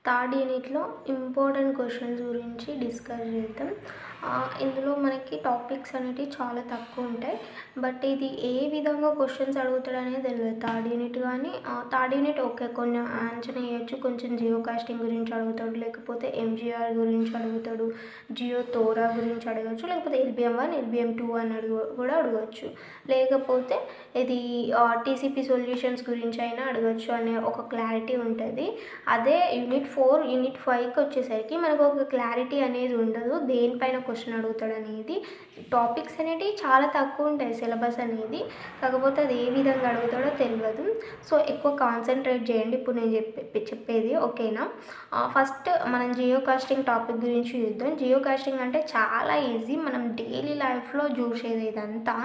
Third యూనిట్లో important questions గురించి discuss చేద్దాం. ఇందులో మనకి టాపిక్స్ అనేటివి చాలా తక్కువ ఉంటాయి. బట్ ఇది ఏ విధంగా క్వశ్చన్స్ అడుగుతాడు అనేది తెలియదు. థర్డ్ యూనిట్ కానీ థర్డ్ యూనిట్ ఓకే, కొన్ని ఆన్సర్ వేయచ్చు. కొంచెం జియో కాస్టింగ్ గురించి అడుగుతాడు, లేకపోతే ఎంజీఆర్ గురించి అడుగుతాడు, జియో తోరా గురించి అడగచ్చు, లేకపోతే LBM1 LBM2 అని కూడా అడగచ్చు. లేకపోతే ఇది TCP సొల్యూషన్స్ గురించి అయినా అడగచ్చు అనే ఒక క్లారిటీ ఉంటుంది. అదే యూనిట్ 4 యూనిట్ 5కి వచ్చేసరికి మనకు ఒక క్లారిటీ అనేది ఉండదు, దేనిపైన క్వశ్చన్ అడుగుతాడు అనేది. టాపిక్స్ అనేటివి చాలా తక్కువ ఉంటాయి సిలబస్ అనేది, కాకపోతే అది ఏ విధంగా అడుగుతాడో తెలియదు. సో ఎక్కువ కాన్సన్ట్రేట్ చేయండి ఇప్పుడు నేను చెప్పేది, ఓకేనా. ఫస్ట్ మనం జియో కాస్టింగ్ టాపిక్ గురించి చూద్దాం. జియో కాస్టింగ్ అంటే చాలా ఈజీ, మనం డైలీ లైఫ్లో చూసేది. ఇదంతా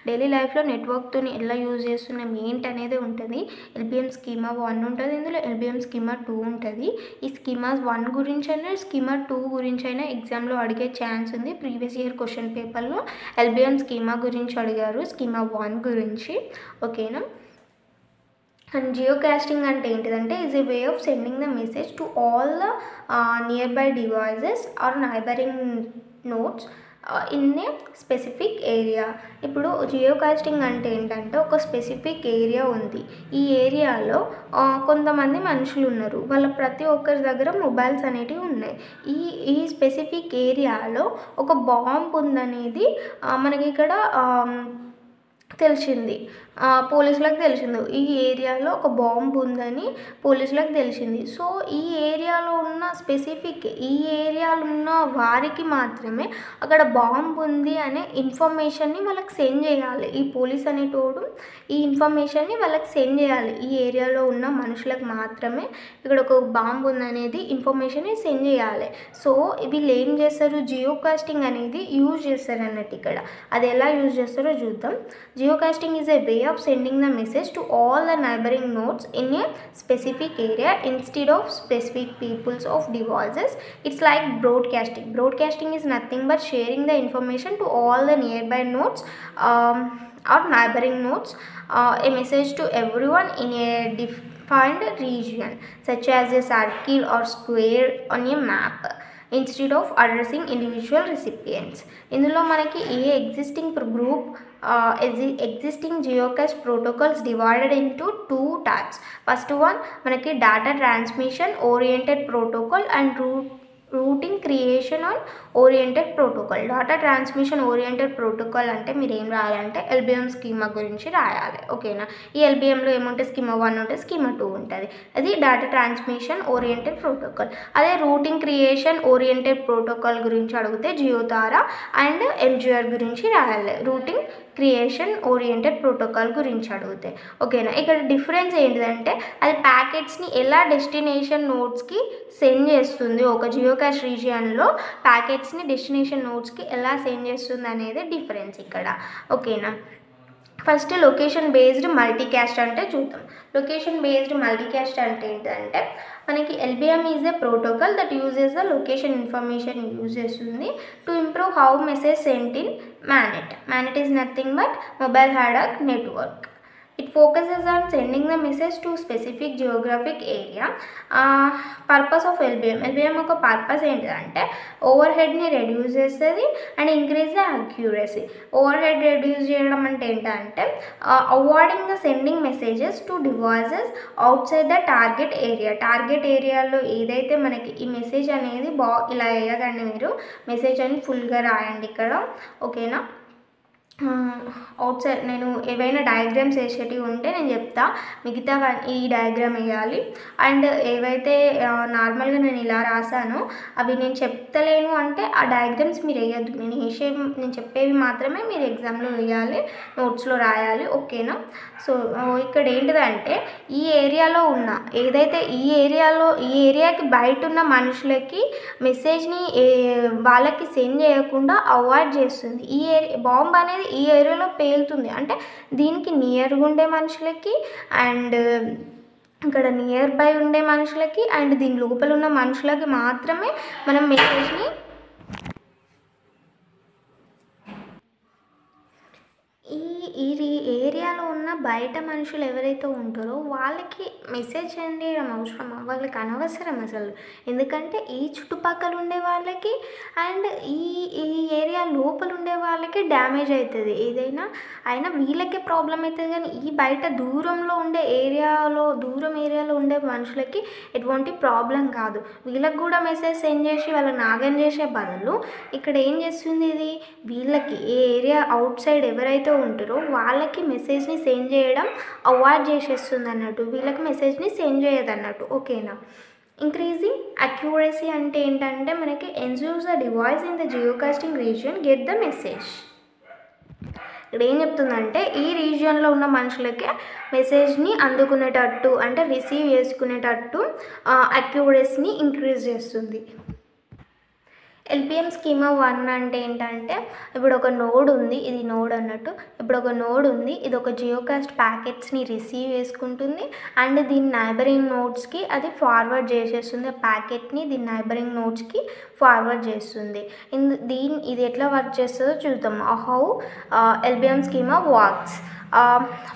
డైలీ లైఫ్లో నెట్వర్క్తో ఎలా యూజ్ చేస్తున్నాం ఏంటి అనేది ఉంటుంది. LBM స్కీమా 1 ఉంటుంది, ఇందులో LBM స్కీమా 2 ఉంటుంది. ఈ స్కీమాస్ 1 గురించి అయినా స్కీమా 2 గురించి అయినా ఎగ్జామ్లో అడిగే ఛాన్స్ ఉంది. ప్రీవియస్ ఇయర్ క్వశ్చన్ పేపర్లో LBM స్కీమా గురించి అడిగారు, స్కీమా 1 గురించి, ఓకేనా. అండ్ జియో కాస్టింగ్ అంటే ఏంటిదంటే is a way of sending the message to all the nearby devices or neighbouring nodes in a specific area. ఇప్పుడు జియో కాస్టింగ్ అంటే ఏంటంటే ఒక స్పెసిఫిక్ ఏరియా ఉంది, ఈ ఏరియాలో కొంతమంది మనుషులు ఉన్నారు, వాళ్ళ ప్రతి ఒక్కరి దగ్గర మొబైల్స్ అనేటివి ఉన్నాయి. ఈ స్పెసిఫిక్ ఏరియాలో ఒక బాంబ్ ఉందనేది మనకి ఇక్కడ తెలిసింది, పోలీసులకు తెలిసింది. ఈ ఏరియాలో ఒక బాంబు ఉందని పోలీసులకు తెలిసింది. సో ఈ ఏరియాలో ఉన్న స్పెసిఫిక్ ఈ ఏరియాలో ఉన్న వారికి మాత్రమే అక్కడ బాంబు ఉంది అనే ఇన్ఫర్మేషన్ని వాళ్ళకి సెండ్ చేయాలి. ఈ పోలీస్ అనేటోడు ఈ ఇన్ఫర్మేషన్ని వాళ్ళకి సెండ్ చేయాలి. ఈ ఏరియాలో ఉన్న మనుషులకు మాత్రమే ఇక్కడ ఒక బాంబు ఉందనేది ఇన్ఫర్మేషన్ని సెండ్ చేయాలి. సో వీళ్ళు ఏం చేస్తారు, జియో కాస్టింగ్ అనేది యూజ్ చేస్తారు అన్నట్టు. ఇక్కడ అది ఎలా యూజ్ చేస్తారో చూద్దాం. Geocasting is a way of sending the message to all the neighboring nodes in a specific area instead of specific peoples of devices. It's like broadcasting. Broadcasting is nothing but sharing the information to all the nearby nodes or neighboring nodes, a message to everyone in a defined region such as a circle or square on a map instead of addressing individual recipients. ఇందులో మనకి ఏ existing group existing geocache protocols divided into 2 types. First one మనకి data transmission oriented protocol and routing creation on oriented protocol. Data transmission oriented protocol అంటే మీరు ఏం రాయాలంటే LBM schema గురించి రాయాలి, ఓకేనా. ఈ LBMలో ఏముంటే స్కీమా 1 ఉంటుంది, స్కీమా 2 ఉంటుంది. అది డాటా ట్రాన్స్మిషన్ ఓరియంటెడ్ ప్రోటోకాల్. అదే రూటింగ్ క్రియేషన్ ఓరియంటెడ్ ప్రోటోకాల్ గురించి అడిగితే జియోతారా అండ్ MGR గురించి రాయాలి, రూటింగ్ క్రియేషన్ ఓరియంటెడ్ ప్రోటోకాల్ గురించి అడిగితే, ఓకేనా. ఇక్కడ డిఫరెన్స్ ఏంటిదంటే అది ప్యాకెట్స్ని ఎలా డెస్టినేషన్ నోడ్స్కి సెండ్ చేస్తుంది, ఒక జియోకాష్ రీజియన్లో ప్యాకెట్స్ని డెస్టినేషన్ నోడ్స్కి ఎలా సెండ్ చేస్తుంది అనేది డిఫరెన్స్ ఇక్కడ, ఓకేనా. ఫస్ట్ లొకేషన్ బేస్డ్ మల్టీకాస్ట్ అంటే చూద్దాం. లొకేషన్ బేస్డ్ మల్టీకాస్ట్ అంటే ఏంటంటే మనకి LBM is a protocol that uses the location information use చేస్తుంది to improve how message sent in MANET. MANET is nothing but mobile hard network. It focuses on sending the message to specific geographic area. Purpose of LBM ఒక purpose ఏంటంటే over హెడ్ని reduce చేస్తుంది and increase the accuracy. Over head reduce చేయడం అంటే ఏంటంటే avoiding the sending messages to devices out side the target area. Target ఏరియాలో ఏదైతే మనకి ఈ మెసేజ్ అనేది ఇలా వేయకండి, మీరు మెసేజ్ అని ఫుల్గా రాయండి ఇక్కడ, ఓకేనా. అవుట్ సైడ్ నేను ఏవైనా డయాగ్రామ్స్ వేసేటివి ఉంటే నేను చెప్తా, మిగతా ఈ డయాగ్రామ్ వేయాలి. అండ్ ఏవైతే నార్మల్గా నేను ఇలా రాసానో అవి నేను చెప్తలేను అంటే ఆ డయాగ్రామ్స్ మీరు వేయద్దు, నేను చెప్పేవి మాత్రమే మీరు ఎగ్జామ్లో వేయాలి, నోట్స్లో రాయాలి, ఓకేనా. సో ఇక్కడ ఏంటిదంటే ఈ ఏరియాలో ఉన్న ఏదైతే ఈ ఏరియాకి బయట ఉన్న మనుషులకి మెసేజ్ని వాళ్ళకి సెండ్ చేయకుండా అవాయిడ్ చేస్తుంది. ఈ బాంబ్ అనేది ఈ ఏరియాలో పేలుతుంది అంటే దీనికి నియర్గా ఉండే మనుషులకి అండ్ ఇక్కడ నియర్ బై ఉండే మనుషులకి అండ్ దీని లోపల ఉన్న మనుషులకి మాత్రమే మనం మెసేజ్ని ఈ ఈ ఏరియాలో ఉన్న బయట మనుషులు ఎవరైతే ఉంటారో వాళ్ళకి మెసేజ్ సెండ్ చేయడం అవసరమా? వాళ్ళకి అనవసరం అసలు. ఎందుకంటే ఈ చుట్టుపక్కల ఉండే వాళ్ళకి అండ్ ఈ ఈ ఏరియా లోపల ఉండే వాళ్ళకి డ్యామేజ్ అవుతుంది ఏదైనా. అయినా వీళ్ళకే ప్రాబ్లం అవుతుంది, కానీ ఈ బయట దూరం ఏరియాలో ఉండే మనుషులకి ఎటువంటి ప్రాబ్లం కాదు. వీళ్ళకి కూడా మెసేజ్ సెండ్ చేసి వాళ్ళని నాగం చేసే బదులు ఇక్కడ ఏం చేస్తుంది ఇది, వీళ్ళకి ఏ ఏరియా అవుట్ సైడ్ ఎవరైతే ఉంటారో వాళ్ళకి మెసేజ్ని సెండ్ చేయడం అవాయిడ్ చేసేస్తుంది అన్నట్టు, వీళ్ళకి మెసేజ్ని సెండ్ చేయదు అన్నట్టు. ఓకేనా. ఇంక్రీజింగ్ అక్యురసీ అంటే ఏంటంటే మనకి ensures the device in the geocasting region get the message. ఇక్కడ ఏం చెప్తుందంటే ఈ రీజియన్లో ఉన్న మనుషులకి మెసేజ్ని అందుకునేటట్టు అంటే రిసీవ్ చేసుకునేటట్టు అక్యురసీని ఇంక్రీజ్ చేస్తుంది. ఎల్పిఎం స్కీమా 1 అంటే ఏంటంటే ఇప్పుడు ఒక నోడ్ ఉంది, ఇది నోడ్ అన్నట్టు. ఇప్పుడు ఒక నోడ్ ఉంది, ఇది ఒక జియోకాస్ట్ ప్యాకెట్స్ని రిసీవ్ చేసుకుంటుంది అండ్ దీని నైబరింగ్ నోడ్స్కి అది ఫార్వర్డ్ చేసేస్తుంది. ప్యాకెట్ని దీని నైబరింగ్ నోడ్స్కి ఫార్వర్డ్ చేస్తుంది. ఇది ఎట్లా వర్క్ చేస్తుందో చూద్దాం. How L P M schema works.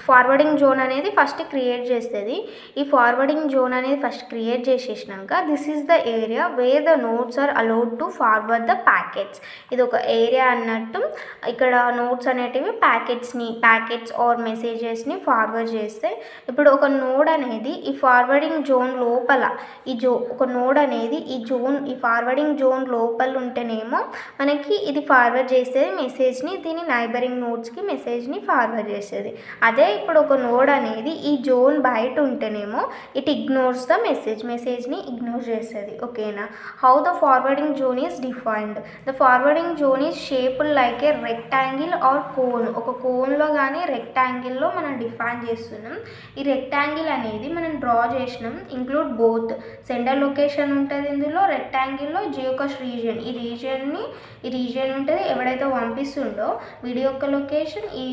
Forwarding zone అనేది ఫస్ట్ క్రియేట్ చేస్తుంది. ఈ ఫార్వర్డింగ్ జోన్ అనేది ఫస్ట్ క్రియేట్ చేసేసినాక this is the area where the nodes are allowed to forward the packets. ఇది ఒక ఏరియా అన్నట్టు. ఇక్కడ నోడ్స్ అనేటివి ప్యాకెట్స్ ఆర్ మెసేజెస్ని ఫార్వర్డ్ చేస్తే ఇప్పుడు ఒక నోడ్ అనేది ఈ ఫార్వర్డింగ్ జోన్ లోపల ఒక నోడ్ అనేది ఈ ఫార్వర్డింగ్ జోన్ లోపల ఉంటేనేమో మనకి ఇది ఫార్వర్డ్ చేసేది మెసేజ్ని, దీని నైబరింగ్ నోడ్స్కి మెసేజ్ని ఫార్వర్డ్ చేసేది. అదే ఇప్పుడు ఒక నోడ్ అనేది ఈ జోన్ బయట ఉంటేనేమో ఇట్ ఇగ్నోర్స్ ద మెసేజ్ని ఇగ్నోర్ చేస్తుంది. ఓకేనా. How the forwarding zone is defined. The forwarding zone is shaped like a rectangle or cone. ఒక కోన్లో కానీ రెక్టాంగిల్లో మనం డిఫైన్ చేస్తున్నాం. ఈ రెక్టాంగిల్ అనేది మనం డ్రా చేసినాం. ఇంక్లూడ్ బోత్ సెంటర్ లొకేషన్ ఉంటుంది ఇందులో, రెక్టాంగిల్లో జియోకాస్ట్ రీజియన్, ఈ రీజియన్ ఉంటుంది. ఎవడైతే పంపిస్తుండో వీడి యొక్క లొకేషన్, ఈ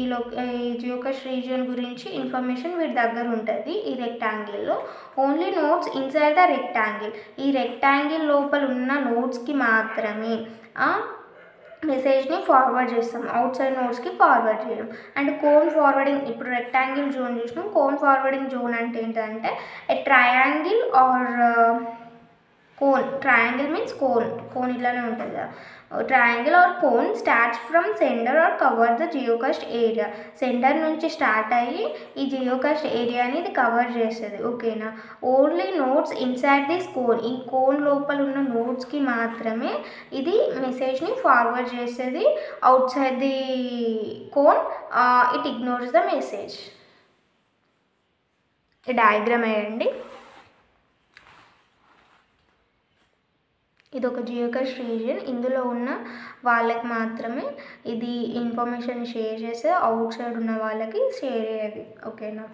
జియోకాస్ట్ రీజియన్ గురించి ఇన్ఫర్మేషన్ వీడి దగ్గర ఉంటుంది ఈ రెక్టాంగిల్లో. Only nodes inside the rectangle. ఈ రెక్టాంగిల్ లోపల ఉన్న నోడ్స్కి మాత్రమే మెసేజ్ని ఫార్వర్డ్ చేస్తాం, అవుట్ సైడ్ నోడ్స్కి ఫార్వర్డ్ చేయడం. అండ్ కోన్ ఫార్వర్డింగ్, ఇప్పుడు రెక్టాంగిల్ జోన్ చూసినాం. కోన్ ఫార్వర్డింగ్ జోన్ అంటే ఏంటంటే a triangle or cone. Triangle means cone ఇట్లానే ఉంటుంది కదా. Triangle or cone starts from centre or cover the geocast area. Centre నుంచి స్టార్ట్ అయ్యి ఈ జియోకాస్ట్ ఏరియాని ఇది కవర్ చేస్తుంది. ఓకేనా. Only nodes inside this cone. ఈ కోన్ లోపల ఉన్న నోడ్స్కి మాత్రమే ఇది మెసేజ్ని ఫార్వర్డ్ చేస్తుంది. Out side the cone it ignores the message. ఈ డయాగ్రామ్ వేయండి. ఇది ఒక జియోకాస్ట్ రీజియన్. ఇందులో ఉన్న వాళ్ళకి మాత్రమే ఇది ఇన్ఫర్మేషన్ షేర్ చేస్తే అవుట్ సైడ్ ఉన్న వాళ్ళకి షేర్ అయ్యేది. ఓకేనా.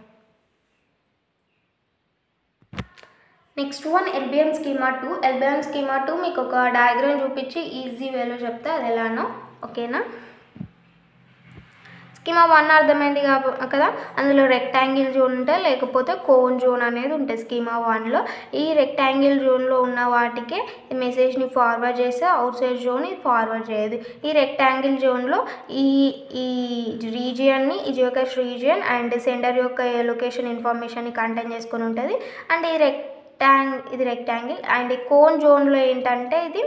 Next one LBM schema 2. LBM schema 2 మీకు ఒక డయాగ్రామ్ చూపించి ఈజీ వేలో చెప్తే అది ఎలానో. ఓకేనా. స్కీమా 1 అర్థమైంది కదా. అందులో రెక్టాంగిల్ జోన్ ఉంటాయి, లేకపోతే కోన్ జోన్ అనేది ఉంటుంది స్కీమా 1లో. ఈ రెక్టాంగిల్ జోన్లో ఉన్న వాటికే ఈ మెసేజ్ని ఫార్వర్డ్ చేస్తే అవుట్ సైడ్ జోన్ ఇది ఫార్వర్డ్ చేయదు. ఈ రెక్టాంగిల్ జోన్లో ఈ రీజియన్ని, ఈ జియోకాస్ట్ రీజియన్ అండ్ సెంటర్ యొక్క లొకేషన్ ఇన్ఫర్మేషన్ని కంటైన్ చేసుకొని ఉంటుంది. అండ్ ఇది రెక్టాంగిల్. అండ్ ఈ కోన్ జోన్లో ఏంటంటే ఇది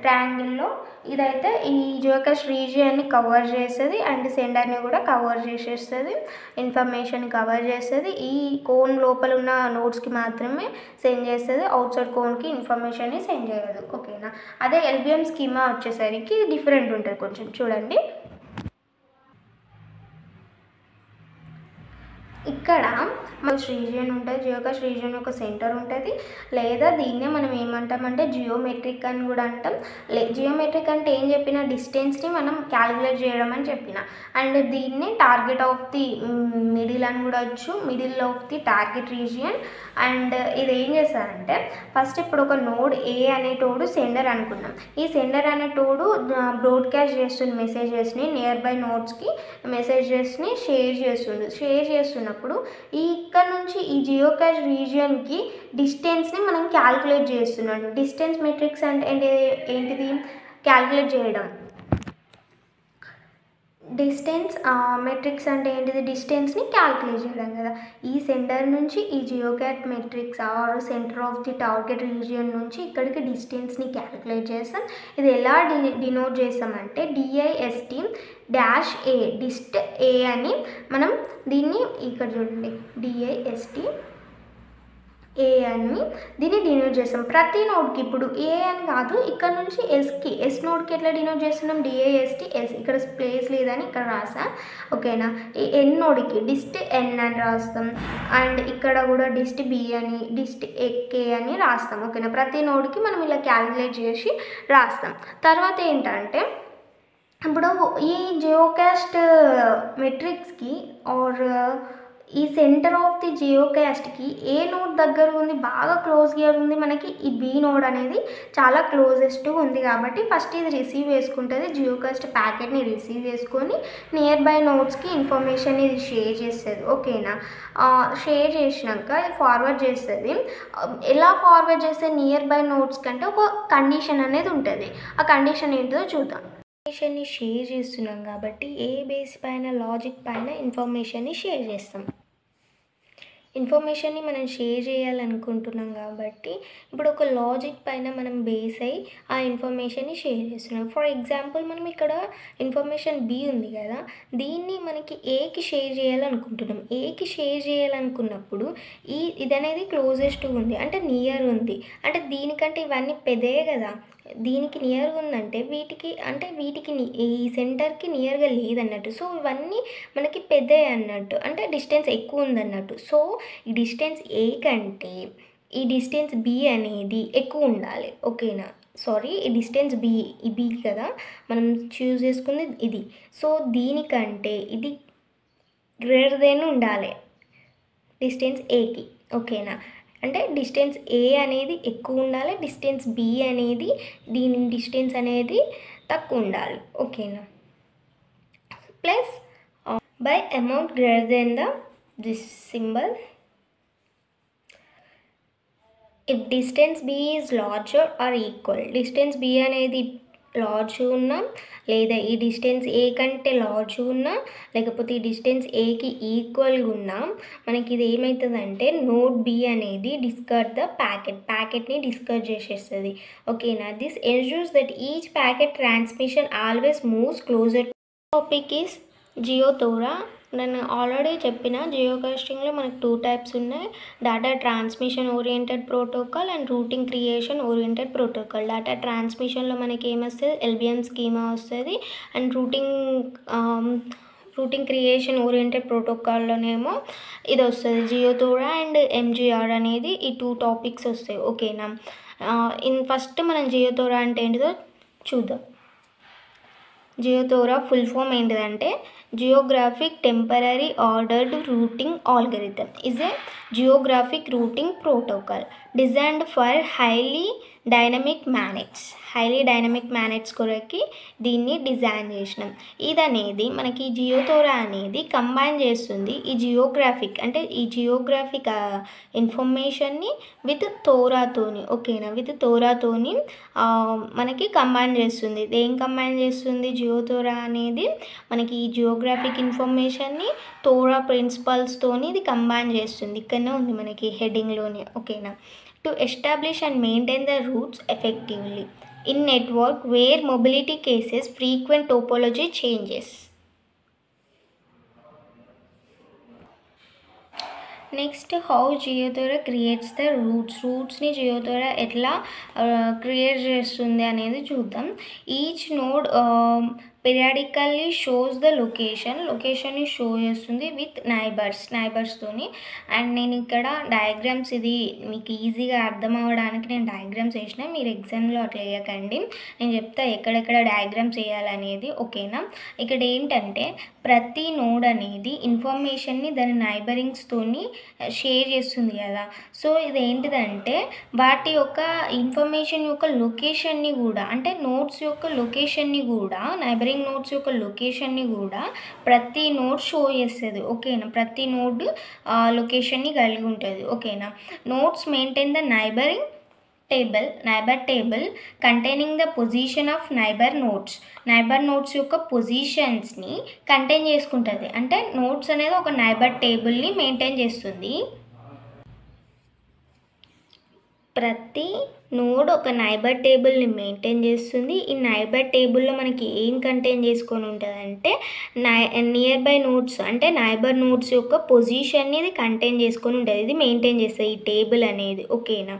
ట్రయాంగిల్లో ఇదైతే ఈ జియోకాస్ట్ రీజియన్ని కవర్ చేస్తుంది అండ్ సెంటర్ని కూడా కవర్ చేసేస్తుంది, ఇన్ఫర్మేషన్ కవర్ చేస్తుంది. ఈ కోన్ లోపల ఉన్న నోడ్స్కి మాత్రమే సెండ్ చేస్తుంది, అవుట్ సైడ్ కోన్కి ఇన్ఫర్మేషన్ని సెండ్ చేయదు. ఓకేనా. అదే ఎల్బిఎం స్కీమా వచ్చేసరికి డిఫరెంట్ ఉంటుంది కొంచెం. చూడండి, ఇక్కడ మనకి రీజియన్ ఉంటుంది, జియోకాస్ట్ రీజియన్ యొక్క సెంటర్ ఉంటుంది, లేదా దీన్నే మనం ఏమంటామంటే జియోమెట్రిక్ అని కూడా అంటాం. జియోమెట్రిక్ అంటే ఏం చెప్పిన డిస్టెన్స్ని మనం క్యాలిక్యులేట్ చేయడం అని చెప్పిన. అండ్ దీన్నే టార్గెట్ ఆఫ్ ది మిడిల్ అని కూడా వచ్చు, middle of the target region. And ఇది ఏం చేస్తారంటే ఫస్ట్ ఇప్పుడు ఒక నోడ్ ఏ అనేటోడు సెండర్ అనుకున్నాం. ఈ సెండర్ అనేటోడు బ్రాడ్కాస్ట్ చేస్తుంది మెసేజెస్ని, నియర్ బై నోడ్స్కి మెసేజెస్ని షేర్ చేస్తున్నప్పుడు ఇక్కడ నుంచి ఈ జియోకాస్ట్ రీజియన్కి డిస్టెన్స్ని మనం క్యాలిక్యులేట్ చేస్తున్నాం. డిస్టెన్స్ మెట్రిక్స్ అంటే ఏంటిది, క్యాలిక్యులేట్ చేయడం. డిస్టెన్స్ మెట్రిక్స్ అంటే ఏంటిది? డిస్టెన్స్ని క్యాల్కులేట్ చేయడం కదా. ఈ సెంటర్ నుంచి ఈ geocast metrics or centre of the target region నుంచి ఇక్కడికి డిస్టెన్స్ని క్యాల్కులేట్ చేస్తాం. ఇది ఎలా డినోట్ చేస్తామంటే డిఐఎస్టీ డాష్ ఏ, డిస్ట్ ఏ అని మనం దీన్ని ఇక్కడ చూడండి, డిఐఎస్టీ ఏ అని దీన్ని డినోట్ చేస్తాం ప్రతి నోడ్కి. ఇప్పుడు ఏ అని కాదు, ఇక్కడ నుంచి ఎస్కి, ఎస్ నోడ్కి ఎట్లా డినోట్ చేస్తున్నాం? డిఏఎస్టీ ఎస్. ఇక్కడ ప్లేస్ లేదని ఇక్కడ రాసాం, ఓకేనా. ఈ ఎన్ నోడ్కి డిస్ట్ ఎన్ అని రాస్తాం, అండ్ ఇక్కడ కూడా డిస్ట్ బి అని, డిస్ట్ కే అని రాస్తాం, ఓకేనా. ప్రతి నోడ్కి మనం ఇలా క్యాలిక్యులేట్ చేసి రాస్తాం. తర్వాత ఏంటంటే ఇప్పుడు ఈ జియోకాస్ట్ మెట్రిక్స్కి ఆర్ ఈ సెంటర్ ఆఫ్ ది జియోకాస్ట్కి ఏ నోడ్ దగ్గర ఉంది, బాగా క్లోజ్గా ఉంది మనకి, ఈ బి నోడ్ అనేది చాలా క్లోజెస్ట్ ఉంది. కాబట్టి ఫస్ట్ ఇది రిసీవ్ చేసుకుంటుంది, జియోకాస్ట్ ప్యాకెట్ని రిసీవ్ చేసుకొని నియర్ బై నోడ్స్కి ఇన్ఫర్మేషన్ ఇది షేర్ చేస్తుంది, ఓకేనా. షేర్ చేసినాక ఫార్వర్డ్ చేస్తుంది. ఎలా ఫార్వర్డ్ చేస్తే నియర్ బై నోడ్స్ కంటే ఒక కండిషన్ అనేది ఉంటుంది. ఆ కండిషన్ ఏంటో చూద్దాం. ఇన్ఫర్మేషన్ని షేర్ చేస్తున్నాం కాబట్టి ఏ బేస్ పైన, లాజిక్ పైన ఇన్ఫర్మేషన్ని షేర్ చేస్తాం. ఇన్ఫర్మేషన్ని మనం షేర్ చేయాలనుకుంటున్నాం కాబట్టి ఇప్పుడు ఒక లాజిక్ పైన మనం బేస్ అయ్యి ఆ ఇన్ఫర్మేషన్ని షేర్ చేస్తున్నాం. ఫర్ ఎగ్జాంపుల్ మనం ఇక్కడ ఇన్ఫర్మేషన్ బి ఉంది కదా, దీన్ని మనకి ఏకి షేర్ చేయాలనుకుంటున్నాం. ఏకి షేర్ చేయాలనుకున్నప్పుడు ఇది అనేది క్లోజెస్ట్ ఉంది, అంటే నియర్ ఉంది, అంటే దీనికంటే ఇవన్నీ పెద్దయే కదా. దీనికి నియర్గా ఉందంటే వీటికి ఈ సెంటర్కి నియర్గా లేదన్నట్టు. సో ఇవన్నీ మనకి పెద్దవి అన్నట్టు, అంటే డిస్టెన్స్ ఎక్కువ ఉందన్నట్టు. సో ఈ డిస్టెన్స్ ఏ కంటే ఈ డిస్టెన్స్ బి అనేది ఎక్కువ ఉండాలి, ఓకేనా. సారీ, ఈ డిస్టెన్స్ ఈ బి కదా మనం చూస్ చేసుకుంది ఇది. సో దీనికంటే ఇది గ్రేటర్ దెన్ ఉండాలి డిస్టెన్స్ ఏకి, ఓకేనా. అంటే డిస్టెన్స్ ఏ అనేది ఎక్కువ ఉండాలి, డిస్టెన్స్ బి అనేది దీని డిస్టెన్స్ అనేది తక్కువ ఉండాలి, ఓకేనా. Plus by amount greater than this symbol. If distance B is larger or equal, distance B అనేది లార్జ్ ఉన్నా, లేదా ఈ డిస్టెన్స్ ఏ కంటే లార్జ్ ఉన్నా, లేకపోతే ఈ డిస్టెన్స్ ఏకి ఈక్వల్గా ఉన్నా, మనకి ఇది ఏమవుతుందంటే నోడ్ బి అనేది డిస్కార్డ్ ద ప్యాకెట్ని డిస్కార్డ్ చేసేస్తుంది, ఓకేనా. This ensures that each packet transmission always moves closer. Topic is GeoTORA. నేను ఆల్రెడీ చెప్పిన జియోకాస్టింగ్లో మనకు 2 టైప్స్ ఉన్నాయి, data transmission oriented protocol and routing creation oriented protocol. Data ట్రాన్స్మిషన్లో మనకి ఏమొస్తుంది? ఎల్బిఎన్ స్కీమా వస్తుంది, అండ్ రూటింగ్ క్రియేషన్ ఓరియంటెడ్ ప్రోటోకాల్లోనేమో ఇది వస్తుంది, జియోథోరా అండ్ ఎంజిఆర్ అనేది ఈ 2 టాపిక్స్ వస్తాయి, ఓకేనా. ఫస్ట్ మనం జియోథోరా అంటే ఏంటిదో చూద్దాం. జియోథోరా ఫుల్ ఫామ్ ఏంటిదంటే geographic temporary ordered routing algorithm is a geographic routing protocol designed for highly dynamic MANETs కొరకి దీన్ని డిజైన్ చేసినాం. ఇది అనేది మనకి జియోథోరా అనేది కంబైన్ చేస్తుంది ఈ జియోగ్రాఫిక్ ఇన్ఫర్మేషన్ని విత్ థోరాతోని, ఓకేనా. విత్ థోరాతోని మనకి కంబైన్ చేస్తుంది. ఏం కంబైన్ చేస్తుంది? జియోథోరా అనేది మనకి ఈ జియోగ్రాఫిక్ ఇన్ఫర్మేషన్ని థోరా ప్రిన్సిపల్స్తోని ఇది కంబైన్ చేస్తుంది. ఇక్కడనే ఉంది మనకి హెడ్డింగ్లోనే, ఓకేనా. To establish and maintain the routes effectively in network where mobility cases frequent topology changes. Next how GeoTORA creates the రూట్స్ని జియోథోరా ఎట్లా క్రియేట్ చేస్తుంది అనేది చూద్దాం. Each node periodically shows the లొకేషన్ని షో చేస్తుంది విత్ నైబర్స్తోని. అండ్ నేను ఇక్కడ డయాగ్రామ్స్, ఇది మీకు ఈజీగా అర్థం అవ్వడానికి నేను డయాగ్రామ్స్ వేసిన, మీరు ఎగ్జామ్లో అట్లా వేయకండి, నేను చెప్తా ఎక్కడెక్కడ డయాగ్రామ్స్ వేయాలనేది, ఓకేనా. ఇక్కడ ఏంటంటే ప్రతి నోడ్ అనేది ఇన్ఫర్మేషన్ని దాని నైబరింగ్స్తోని షేర్ చేస్తుంది కదా. సో ఇది ఏంటిదంటే వాటి యొక్క ఇన్ఫర్మేషన్ యొక్క లొకేషన్ని కూడా, అంటే నోడ్స్ యొక్క లొకేషన్ని కూడా, నైబరింగ్ నోడ్స్ యొక్క లొకేషన్ని కూడా ప్రతి నోడ్ షో చేస్తుంది, ఓకేనా. ప్రతి నోడ్ లొకేషన్ని కలిగి ఉంటుంది, ఓకేనా. Nodes maintain the neighbouring table containing the position of neighbour nodes యొక్క పొజిషన్స్ని కంటైన్ చేసుకుంటుంది. అంటే నోడ్స్ అనేది ఒక నైబర్ టేబుల్ని మెయింటైన్ చేస్తుంది. ప్రతి నోడ్ ఒక నైబర్ టేబుల్ని మెయింటైన్ చేస్తుంది. ఈ నైబర్ టేబుల్లో మనకి ఏం కంటైన్ చేసుకొని ఉంటుంది అంటే నియర్ బై నోడ్స్ అంటే నైబర్ నోడ్స్ యొక్క పొజిషన్ని ఇది కంటైన్ చేసుకొని ఉంటుంది. ఇది మెయింటైన్ చేస్తుంది ఈ టేబుల్ అనేది. ఓకేనా.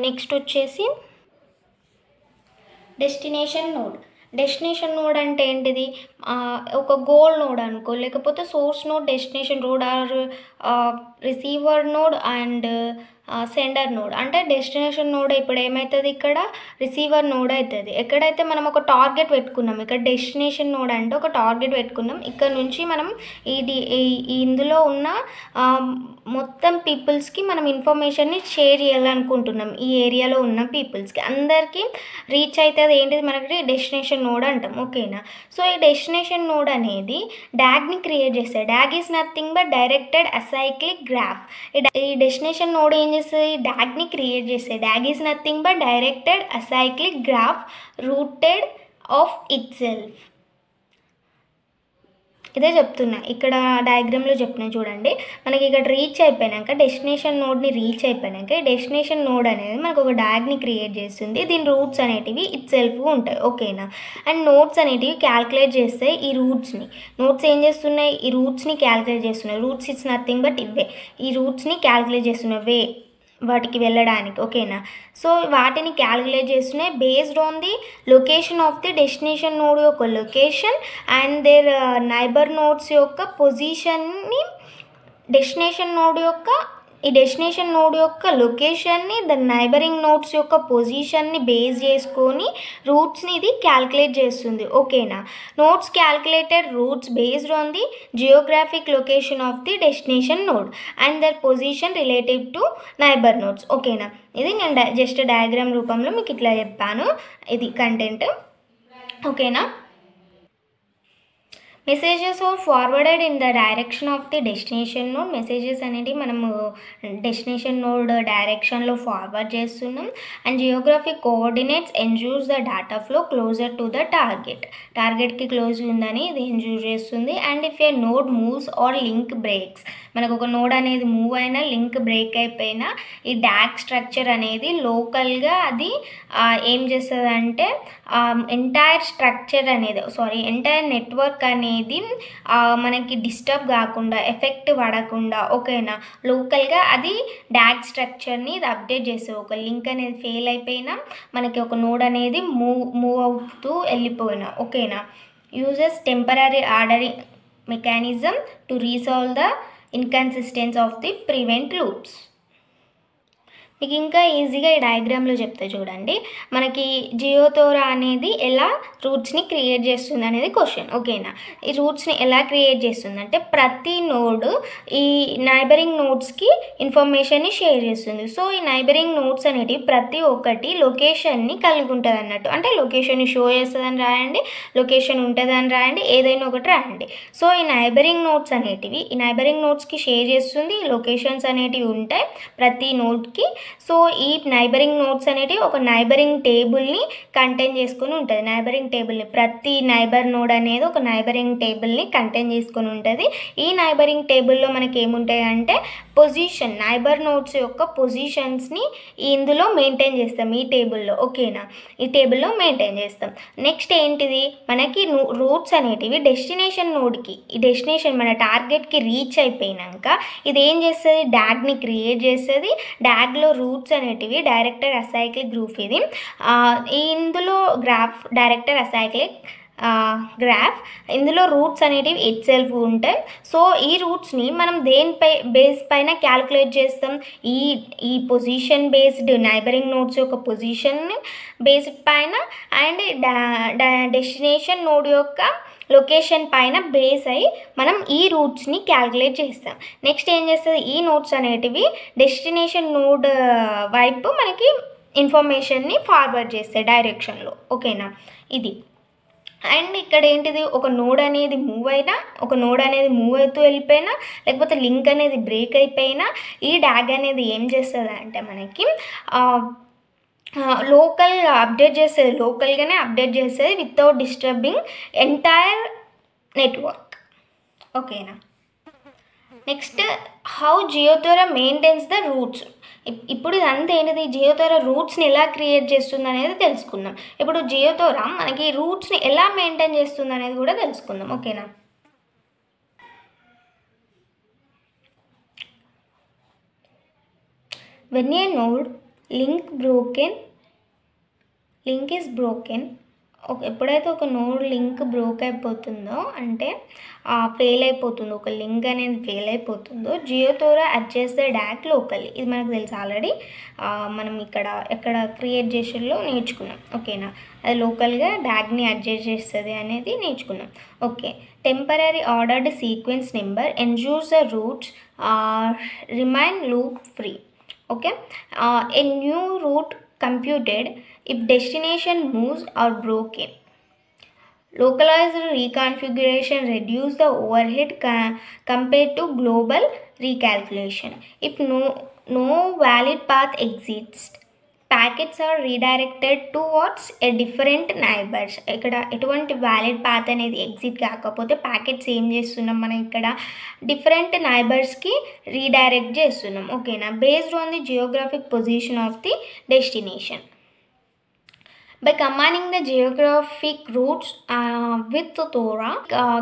నెక్స్ట్ వచ్చేసి డెస్టినేషన్ నోడ్ అంటే ఏంటిది? ఒక గోల్ నోడ్ అనుకో, లేకపోతే source node, destination node or receiver node and sender node. అంటే డెస్టినేషన్ నోడ్ ఇప్పుడు ఏమవుతుంది, ఇక్కడ రిసీవర్ నోడ్ అవుతుంది. ఎక్కడైతే మనం ఒక టార్గెట్ పెట్టుకున్నాం, ఇక్కడ డెస్టినేషన్ నోడ్ అంటే ఒక టార్గెట్ పెట్టుకున్నాం. ఇక్కడ నుంచి మనం ఇందులో ఉన్న మొత్తం పీపుల్స్కి మనం ఇన్ఫర్మేషన్ని షేర్ చేయాలనుకుంటున్నాం. ఈ ఏరియాలో ఉన్న పీపుల్స్కి అందరికీ రీచ్ అవుతుంది ఏంటిది మనకి డెస్టినేషన్ నోడ్ అంటాం. ఓకేనా. సో ఈ డెస్టినేషన్ నోడ్ అనేది డాగ్ని క్రియేట్ చేస్తాయి. Dog is nothing but directed acyclic graph. ఈ డెస్టినేషన్ నోడ్ ఏం చేస్తుంది, డాగ్ని క్రియేట్ చేస్తాయి. Dog is nothing but directed acyclic graph rooted of it self. ఇదే చెప్తున్నా, ఇక్కడ డయాగ్రామ్లో చెప్పిన చూడండి. మనకి ఇక్కడ రీచ్ అయిపోయాక డెస్టినేషన్ నోడ్ని రీచ్ అయిపోయాక డెస్టినేషన్ నోడ్ అనేది మనకు ఒక డాగ్ని క్రియేట్ చేస్తుంది. దీని రూట్స్ అనేటివి ఇట్ సెల్ఫ్ ఉంటాయి. ఓకేనా. అండ్ నోట్స్ అనేటివి క్యాల్కులేట్ చేస్తాయి ఈ రూట్స్ని. నోట్స్ ఏం చేస్తున్నాయి, ఈ రూట్స్ని క్యాల్కులేట్ చేస్తున్నాయి. రూట్స్ ఇట్స్ నథింగ్ బట్ ఇవే. ఈ రూట్స్ని క్యాల్కులేట్ చేస్తున్నాయి వే వాటికి వెళ్ళడానికి. ఓకేనా. సో వాటిని క్యాల్కులేట్ చేస్తున్నాయి based on the location of the destination node యొక్క location and their neighbour nodes యొక్క పొజిషన్ని ఈ డెస్టినేషన్ నోడ్ యొక్క లొకేషన్ని ద నైబరింగ్ నోడ్స్ యొక్క పొజిషన్ని బేస్ చేసుకొని రూట్స్ని ఇది క్యాల్కులేట్ చేస్తుంది. ఓకేనా. Nodes calculated routes based on the geographic location of the destination node and their position relative to neighbour nodes. ఓకేనా. ఇది నేను జస్ట్ డయాగ్రామ్ రూపంలో మీకు ఇట్లా చెప్పాను. ఇది కంటెంట్. ఓకేనా. Messages are forwarded in the direction of the destination node. Messages అనేది మనము డెస్టినేషన్ నోడ్ డైరెక్షన్లో ఫార్వర్డ్ చేస్తున్నాం. And geographic coordinates ensures the data flow closer to the టార్గెట్కి క్లోజ్ ఉందని ఇది ఎన్జూర్ చేస్తుంది. And if a node moves or link breaks, మనకు ఒక నోడ్ అనేది మూవ్ అయినా లింక్ బ్రేక్ అయిపోయినా ఈ డాగ్ స్ట్రక్చర్ అనేది లోకల్గా అది ఏం చేస్తుంది అంటే ఎంటైర్ నెట్వర్క్ అనేది మనకి డిస్టర్బ్ కాకుండా ఎఫెక్ట్ పడకుండా ఓకేనా లోకల్గా అది డాగ్ స్ట్రక్చర్ని ఇది అప్డేట్ చేస్తుంది. ఒక లింక్ అనేది ఫెయిల్ అయిపోయినా మనకి ఒక నోడ్ అనేది మూవ్ అవుతూ వెళ్ళిపోయినా ఓకేనా. Uses temporary ordering mechanism to resolve the inconsistency of the prevent loops. మీకు ఇంకా ఈజీగా ఈ డయాగ్రామ్లో చెప్తే చూడండి. మనకి జియోథోరా అనేది ఎలా రూట్స్ని క్రియేట్ చేస్తుంది అనేది క్వశ్చన్. ఓకేనా. ఈ రూట్స్ని ఎలా క్రియేట్ చేస్తుంది అంటే ప్రతి నోడ్ ఈ నైబరింగ్ నోడ్స్కి ఇన్ఫర్మేషన్ని షేర్ చేస్తుంది. సో ఈ నైబరింగ్ నోడ్స్ అనేటివి ప్రతి ఒక్కటి లొకేషన్ని కలిగి ఉంటుంది అన్నట్టు. అంటే లొకేషన్ని షో చేస్తుందని రాయండి, లొకేషన్ ఉంటుందని రాయండి, ఏదైనా ఒకటి రాయండి. సో ఈ నైబరింగ్ నోడ్స్ అనేటివి ఈ నైబరింగ్ నోడ్స్కి షేర్ చేస్తుంది. లొకేషన్స్ అనేటివి ఉంటాయి ప్రతి నోడ్కి. సో ఈ నైబరింగ్ నోడ్స్ అనేటివి ఒక నైబరింగ్ టేబుల్ని కంటైన్ చేసుకొని ఉంటుంది. నైబరింగ్ టేబుల్ని ప్రతి నైబర్ నోడ్ అనేది ఒక నైబరింగ్ టేబుల్ని కంటైన్ చేసుకొని ఉంటుంది. ఈ నైబరింగ్ టేబుల్లో మనకి ఏముంటాయి అంటే పొజిషన్ నైబర్ నోడ్స్ యొక్క పొజిషన్స్ని ఇందులో మెయింటైన్ చేస్తాం ఈ టేబుల్లో. ఓకేనా. ఈ టేబుల్లో మెయింటైన్ చేస్తాం. నెక్స్ట్ ఏంటిది మనకి రూట్స్ అనేటివి డెస్టినేషన్ నోడ్కి ఈ డెస్టినేషన్ మన టార్గెట్కి రీచ్ అయిపోయినాక ఇది ఏం చేస్తుంది డాగ్ని క్రియేట్ చేస్తుంది. డాగ్లో రూట్స్ అనేటివి డైరెక్టర్ అసైక్లిక్ గ్రూప్. ఇది ఇందులో డైరెక్టర్ అసైక్లిక్ గ్రాఫ్ ఇందులో రూట్స్ అనేటివి ఇట్ సెల్ఫ్ ఉంటాయి. సో ఈ రూట్స్ని మనం దేనిపై బేస్ పైన క్యాల్కులేట్ చేస్తాం ఈ పొజిషన్ బేస్డ్ నైబరింగ్ నోడ్స్ యొక్క పొజిషన్ బేస్డ్ పైన అండ్ డెస్టినేషన్ నోడ్ యొక్క లొకేషన్ పైన బేస్ అయ్యి మనం ఈ రూట్స్ని క్యాల్కులేట్ చేస్తాం. నెక్స్ట్ ఏం చేస్తుంది ఈ నోట్స్ అనేటివి డెస్టినేషన్ నోడ్ వైపు మనకి ఇన్ఫర్మేషన్ని ఫార్వర్డ్ చేస్తాయి డైరెక్షన్లో. ఓకేనా. ఇది అండ్ ఇక్కడ ఏంటిది ఒక నోడ్ అనేది మూవ్ అయినా ఒక నోడ్ అనేది మూవ్ అవుతూ వెళ్ళిపోయినా లేకపోతే లింక్ అనేది బ్రేక్ అయిపోయినా ఈ డాగ్ అనేది ఏం చేస్తుంది అంటే మనకి లోకల్గా అప్డేట్ చేసేది, లోకల్గానే అప్డేట్ చేసేది వితౌట్ డిస్టర్బింగ్ ఎంటైర్ నెట్వర్క్. ఓకేనా. Next, how GeoTORA maintains the routes. ఇప్పుడు ఇదంతా ఏంటిది, జియోథోరా రూట్స్ని ఎలా క్రియేట్ చేస్తుంది అనేది తెలుసుకుందాం. ఇప్పుడు జియోథోరా మనకి రూట్స్ని ఎలా మెయింటైన్ చేస్తుంది అనేది కూడా తెలుసుకుందాం. ఓకేనా. When a node link is broken, ఎప్పుడైతే ఒక నోడ్ లింక్ బ్రోక్ అయిపోతుందో అంటే ఫెయిల్ అయిపోతుందో, ఒక లింక్ అనేది ఫెయిల్ అయిపోతుందో, జియోథోరా అడ్జస్ట్ ద డాక్ లోకల్లీ. ఇది మనకు తెలుసు ఆల్రెడీ, మనం ఎక్కడ క్రియేట్ చేసేలో నేర్చుకున్నాం. ఓకేనా. అది లోకల్గా డాక్ని అడ్జస్ట్ చేస్తుంది అనేది నేర్చుకున్నాం. Okay. Temporary ordered sequence number ensures the roots remain loop free. Okay, a new route computed if destination moves are broken. Localized reconfiguration reduce the overhead compared to global recalculation. If no valid path exists, packets are redirected towards a different neighbors. ఇక్కడ ఎటువంటి valid path అనేది exit కాకపోతే packets ఏం చేస్తున్నాం మనం ఇక్కడ different నైబర్స్కి redirect చేస్తున్నాం. ఓకేనా. Based on the Geographic position of the destination. By combining the geographic routes with Thora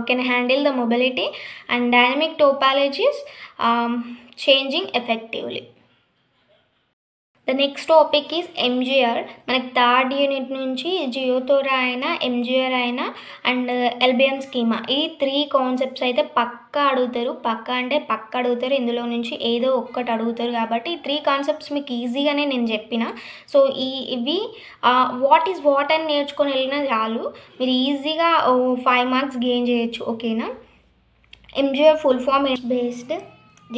can handle the mobility and dynamic topologies changing effectively. The next topic is MGR. మనకి third unit నుంచి జియోథోరా అయినా, MGR అయినా and LBM schema, ఈ 3 concepts అయితే పక్కా అడుగుతారు. పక్కా అడుగుతారు. ఇందులో నుంచి ఏదో ఒక్కటి అడుగుతారు. కాబట్టి ఈ 3 కాన్సెప్ట్స్ మీకు ఈజీగానే నేను చెప్పిన. సో ఇవి వాట్ ఈజ్ వాట్ అని నేర్చుకొని వెళ్ళినా చాలు, మీరు ఈజీగా 5 మార్క్స్ గెయిన్ చేయొచ్చు. ఓకేనా. MGR full form based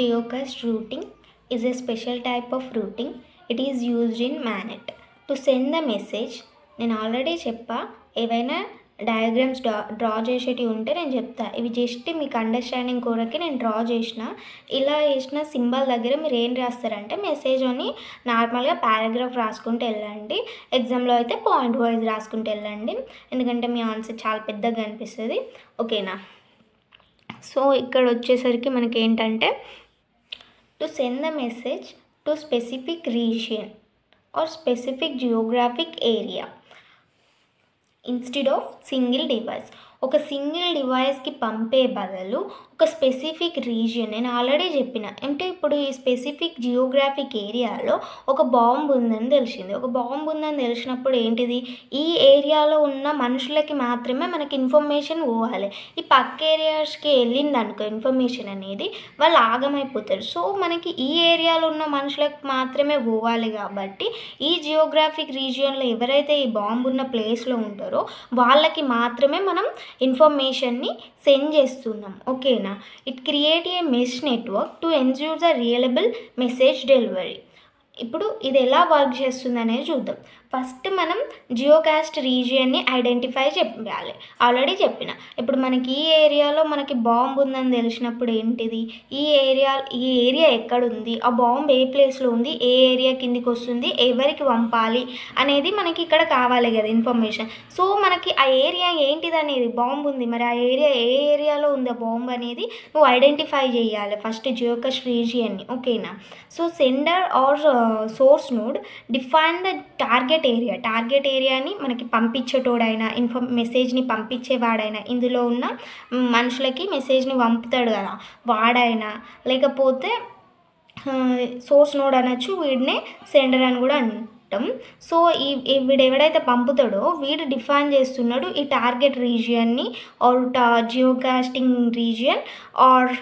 geocast routing is a special type of routing. It is used in MANET to send the message. నేను ఆల్రెడీ చెప్పా, ఏవైనా డయాగ్రామ్స్ డ్రా చేసేటివి ఉంటే నేను చెప్తా. ఇవి జస్ట్ మీకు అండర్స్టాండింగ్ కొరకే నేను డ్రా చేసిన. ఇలా చేసిన సింబల్ దగ్గర మీరు ఏం రాస్తారంటే మెసేజ్ అని నార్మల్గా పారాగ్రాఫ్ రాసుకుంటూ వెళ్ళండి. ఎగ్జామ్లో అయితే పాయింట్ వైజ్ రాసుకుంటూ వెళ్ళండి, ఎందుకంటే మీ ఆన్సర్ చాలా పెద్దగా అనిపిస్తుంది. ఓకేనా. సో ఇక్కడ వచ్చేసరికి మనకి ఏంటంటే to send the message to specific region or specific geographic area instead of single device. ఒక సింగిల్ డివైస్కి పంపే బదులు ఒక స్పెసిఫిక్ రీజియన్, నేను ఆల్రెడీ చెప్పిన అంటే ఇప్పుడు ఈ స్పెసిఫిక్ జియోగ్రాఫిక్ ఏరియాలో ఒక బాంబు ఉందని తెలిసింది. ఒక బాంబు ఉందని తెలిసినప్పుడు ఏంటిది, ఈ ఏరియాలో ఉన్న మనుషులకి మాత్రమే మనకి ఇన్ఫర్మేషన్ పోవాలి. ఈ పక్క ఏరియాస్కి వెళ్ళిందనుకో ఇన్ఫర్మేషన్ అనేది, వాళ్ళు ఆగమైపోతారు. సో మనకి ఈ ఏరియాలో ఉన్న మనుషులకు మాత్రమే పోవాలి. కాబట్టి ఈ జియోగ్రాఫిక్ రీజియన్లో ఎవరైతే ఈ బాంబు ఉన్న ప్లేస్లో ఉంటారో వాళ్ళకి మాత్రమే మనం ఇన్ఫర్మేషన్ని సెండ్ చేస్తున్నాం. ఓకేనా. It create a mesh network to ensure the reliable message delivery. ఇప్పుడు ఇది ఎలా వర్క్ చేస్తుంది అనేది చూద్దాం. ఫస్ట్ మనం జియోకాస్ట్ రీజియన్ని ఐడెంటిఫై చేయాలి. ఆల్రెడీ చెప్పిన, ఇప్పుడు మనకి ఈ ఏరియాలో మనకి బాంబు ఉందని తెలిసినప్పుడు ఏంటిది, ఈ ఏరియా ఎక్కడుంది, ఆ బాంబు ఏ ప్లేస్లో ఉంది, ఏ ఏరియా కిందికి వస్తుంది, ఎవరికి పంపాలి అనేది మనకి ఇక్కడ కావాలి కదా ఇన్ఫర్మేషన్. సో మనకి ఆ ఏరియా ఏంటిది అనేది, బాంబు ఉంది, మరి ఆ ఏరియా ఏ ఏరియాలో ఉంది ఆ బాంబు అనేది నువ్వు ఐడెంటిఫై చేయాలి ఫస్ట్ జియోకాస్ట్ రీజియన్ని. ఓకేనా. So sender or source node define the target ఏరియాని మనకి పంపించేటోడైనా మెసేజ్ని పంపించేవాడైనా, ఇందులో ఉన్న మనుషులకి మెసేజ్ని పంపుతాడు కదా వాడైనా, లేకపోతే సోర్స్ నోడ్ అనొచ్చు, వీడినే సెండర్ అని కూడా అంటాం. సో వీడు ఎవడైతే పంపుతాడో వీడు డిఫైన్ చేస్తున్నాడు ఈ టార్గెట్ రీజియన్ని or geocasting region or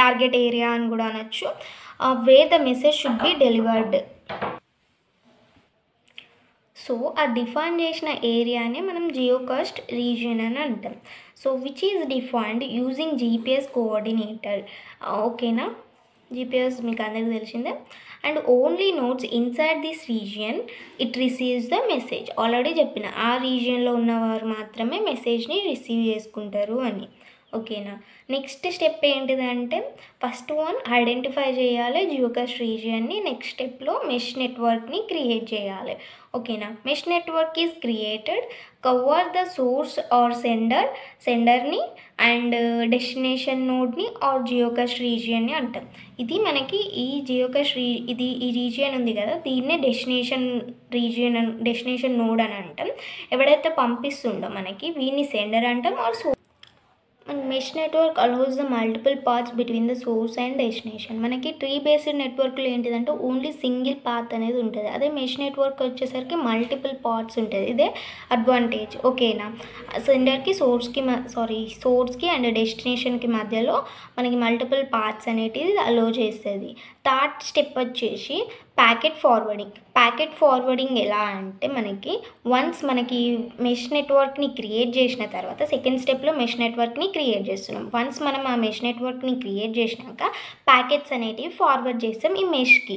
target area అని కూడా అనొచ్చు, where the message should be delivered. So ఆ డిఫైన్ చేసిన ఏరియానే మనం జియోకాస్ట్ రీజియన్ అని అంటాం. So which is defined using GPS coordinator. ఓకేనా. జీపీఎస్ మీకు అందరికీ తెలిసిందే. And only nodes inside this region it receives the message. Already చెప్పిన, ఆ రీజియన్లో ఉన్నవారు మాత్రమే మెసేజ్ని రిసీవ్ చేసుకుంటారు అని. ఓకేనా. నెక్స్ట్ స్టెప్ ఏంటిదంటే ఫస్ట్ వన్ ఐడెంటిఫై చేయాలి జియోకాస్ట్ రీజియన్ని. నెక్స్ట్ స్టెప్లో మెష్ నెట్వర్క్ని క్రియేట్ చేయాలి. ఓకేనా. Mesh network is created cover the source or సెండర్ని అండ్ డెస్టినేషన్ నోడ్ని ఆర్ జియోకాస్ట్ రీజియన్ని అంటాం. ఇది మనకి ఈ జియోకాస్ట్ ఈ రీజియన్ ఉంది కదా, దీన్నే డెస్టినేషన్ నోడ్ అని అంటాం. ఎవడైతే పంపిస్తుండో మనకి వీడిని సెండర్ అంటాం or mesh network allows the multiple paths between the source and destination. మనకి ట్రీ బేస్డ్ నెట్వర్క్లో ఏంటిదంటే ఓన్లీ సింగిల్ పాత్ అనేది ఉంటుంది. అదే మెష్ నెట్వర్క్ వచ్చేసరికి మల్టిపుల్ పాత్స్ ఉంటుంది. ఇదే అడ్వాంటేజ్. ఓకేనా. సెండర్కి సోర్స్కి అండ్ డెస్టినేషన్కి మధ్యలో మనకి మల్టిపుల్ పాత్స్ అనేటివి అలో చేస్తుంది. థర్డ్ స్టెప్ వచ్చేసి ప్యాకెట్ ఫార్వర్డింగ్ ఎలా అంటే మనకి వన్స్ మనకి మెష్ నెట్వర్క్ని క్రియేట్ చేసిన తర్వాత సెకండ్ స్టెప్లో మెష్ నెట్వర్క్ని క్రియేట్ చేస్తున్నాం. వన్స్ మనం ఆ మెష్ నెట్వర్క్ని క్రియేట్ చేసినాక ప్యాకెట్స్ అనేటివి ఫార్వర్డ్ చేస్తాం ఈ మెష్కి.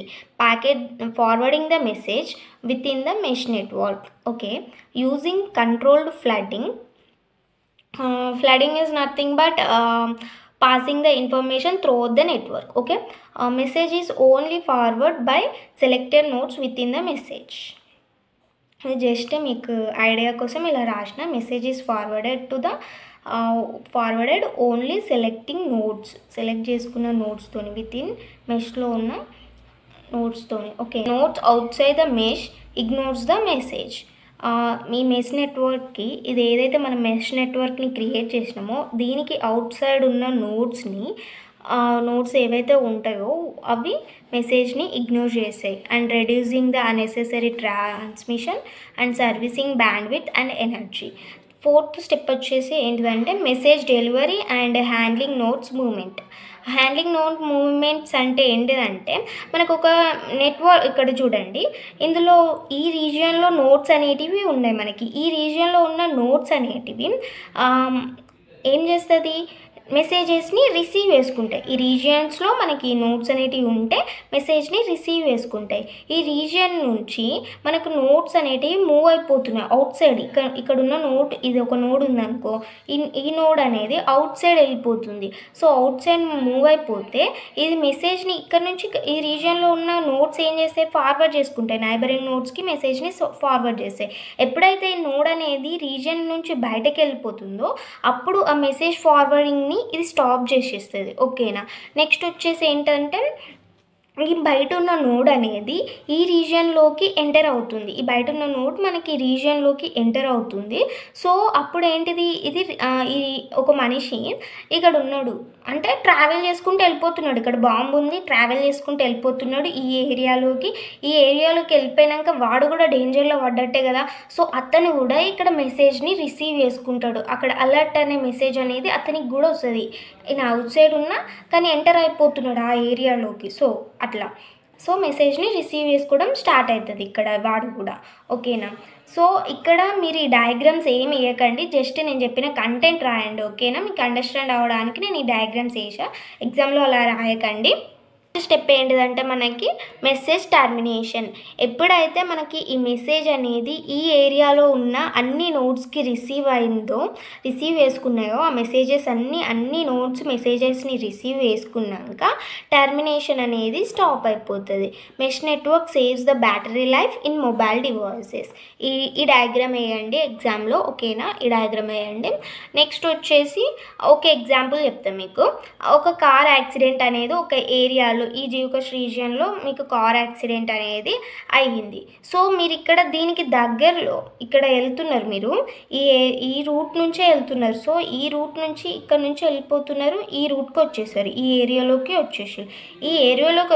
Forwarding the message within the mesh network. Okay. Using controlled flooding is nothing but passing the information throughout the network. Okay. Message is only forward by selected nodes within the message. Just మీకు idea కోసం ఇలా రాసిన. Message is forwarded only select చేసుకున్న నోట్స్తోని within మెష్లో ఉన్న నోట్స్తోని. Okay. Nodes outside the mesh ignores the message. మీ మెష్ నెట్వర్క్కి ఇది ఏదైతే మనం మెష్ నెట్వర్క్ని క్రియేట్ చేసినామో దీనికి అవుట్ సైడ్ ఉన్న నోట్స్ ఏవైతే ఉంటాయో అవి మెసేజ్ని ఇగ్నోర్ చేస్తాయి and reducing the unnecessary transmission and servicing bandwidth and energy. Fourth step వచ్చేసి ఏంటిదంటే message delivery and handling notes movements అంటే ఏంటిదంటే మనకు ఒక నెట్వర్క్ ఇక్కడ చూడండి, ఇందులో ఈ రీజియన్లో నోట్స్ అనేటివి ఉన్నాయి. మనకి ఈ రీజియన్లో ఉన్న నోట్స్ అనేటివి ఏం చేస్తుంది, మెసేజెస్ని రిసీవ్ చేసుకుంటాయి. ఈ రీజియన్స్లో మనకి నోట్స్ అనేటివి ఉంటే మెసేజ్ని రిసీవ్ చేసుకుంటాయి. ఈ రీజియన్ నుంచి మనకు నోట్స్ అనేటివి మూవ్ అయిపోతున్నాయి అవుట్ సైడ్. ఇక్కడ ఉన్న నోట్, ఇది ఒక నోడ్ ఉందనుకో, ఈ నోడ్ అనేది అవుట్ సైడ్ వెళ్ళిపోతుంది. సో అవుట్ సైడ్ మూవ్ అయిపోతే ఇది మెసేజ్ని ఇక్కడ నుంచి ఈ రీజియన్లో ఉన్న నోట్స్ ఏం చేస్తాయి, ఫార్వర్డ్ చేసుకుంటాయి. నైబరింగ్ నోట్స్కి మెసేజ్ని ఫార్వర్డ్ చేస్తాయి. ఎప్పుడైతే ఈ నోడ్ అనేది రీజియన్ నుంచి బయటకు వెళ్ళిపోతుందో అప్పుడు ఆ మెసేజ్ ఫార్వర్డింగ్ని ఇది స్టాప్ చేసేస్తుంది. ఓకేనా. నెక్స్ట్ వచ్చేసి ఏంటంటే ఈ బయట ఉన్న నోడ్ అనేది ఈ రీజియన్లోకి ఎంటర్ అవుతుంది. ఈ బయట ఉన్న నోడ్ మనకి ఈ రీజియన్లోకి ఎంటర్ అవుతుంది. సో అప్పుడు ఏంటిది, ఇది ఈ ఒక మనిషి ఇక్కడ ఉన్నాడు అంటే ట్రావెల్ చేసుకుంటూ వెళ్ళిపోతున్నాడు. ఇక్కడ బాంబు ఉంది, ట్రావెల్ చేసుకుంటూ వెళ్ళిపోతున్నాడు ఈ ఏరియాలోకి వెళ్ళిపోయాక వాడు కూడా డేంజర్లో పడ్డట్టే కదా. సో అతను కూడా ఇక్కడ మెసేజ్ని రిసీవ్ చేసుకుంటాడు. అక్కడ అలర్ట్ అనే మెసేజ్ అనేది అతనికి కూడా వస్తుంది. ఈయన అవుట్ సైడ్ ఉన్నా కానీ ఎంటర్ అయిపోతున్నాడు ఆ ఏరియాలోకి. సో అట్లా మెసేజ్ని రిసీవ్ చేసుకోవడం స్టార్ట్ అవుతుంది ఇక్కడ వాడు కూడా. ఓకేనా. సో ఇక్కడ మీరు ఈ డయాగ్రామ్స్ ఏమి వేయకండి, జస్ట్ నేను చెప్పిన కంటెంట్ రాయండి. ఓకేనా. మీకు అండర్స్టాండ్ అవ్వడానికి నేను ఈ డయాగ్రామ్స్ వేసా, ఎగ్జామ్లో అలా రాయకండి. స్టెప్ ఏంటిదంటే మనకి మెసేజ్ టర్మినేషన్. ఎప్పుడైతే మనకి ఈ మెసేజ్ అనేది ఈ ఏరియాలో ఉన్న అన్ని నోడ్స్కి రిసీవ్ చేసుకున్నాయో ఆ మెసేజెస్ అన్ని నోడ్స్ మెసేజెస్ని రిసీవ్ చేసుకున్నాక టర్మినేషన్ అనేది స్టాప్ అయిపోతుంది. Mesh network saves the battery life in mobile devices. ఈ డయాగ్రామ్ వేయండి ఎగ్జామ్లో. ఓకేనా. ఈ డయాగ్రామ్ వేయండి. నెక్స్ట్ వచ్చేసి ఒక ఎగ్జాంపుల్ చెప్తాను మీకు. ఒక కార్ యాక్సిడెంట్ అనేది ఒక ఏరియాలో ఈ జియోకాస్ట్ రీజియన్లో మీకు కార్ యాక్సిడెంట్ అనేది అయ్యింది. సో మీరు ఇక్కడ దీనికి దగ్గరలో ఇక్కడ వెళ్తున్నారు, మీరు ఈ రూట్ నుంచే వెళ్తున్నారు. సో ఈ రూట్ నుంచి ఇక్కడ నుంచి వెళ్ళిపోతున్నారు, ఈ రూట్కి వచ్చేసారు, ఈ ఏరియాలోకి